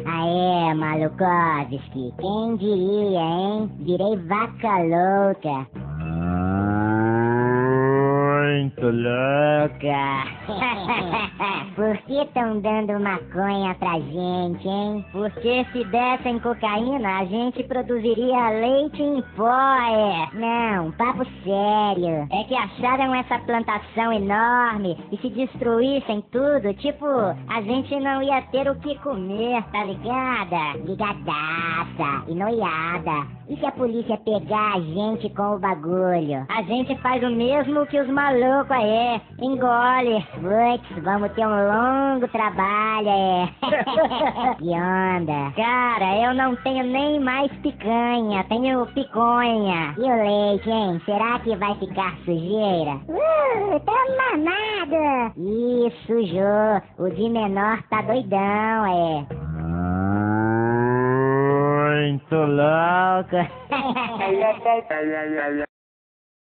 Aê, Malukovski, quem diria, hein? Virei vaca louca. Muito louca. Por que tão dando maconha pra gente, hein? Porque se dessem cocaína, a gente produziria leite em pó, Não, papo sério. É que acharam essa plantação enorme e se destruíssem tudo, tipo, a gente não ia ter o que comer, tá ligada? Ligadaça e noiada. E se a polícia pegar a gente com o bagulho? A gente faz o mesmo que os malucos aí, engole. Putz, vamos ter um longo trabalho, Que onda? Cara, eu não tenho nem mais picanha, tenho piconha. E o leite, hein? Será que vai ficar sujeira? Tá mamado. Ih, sujou. O de menor tá doidão, Muito louca.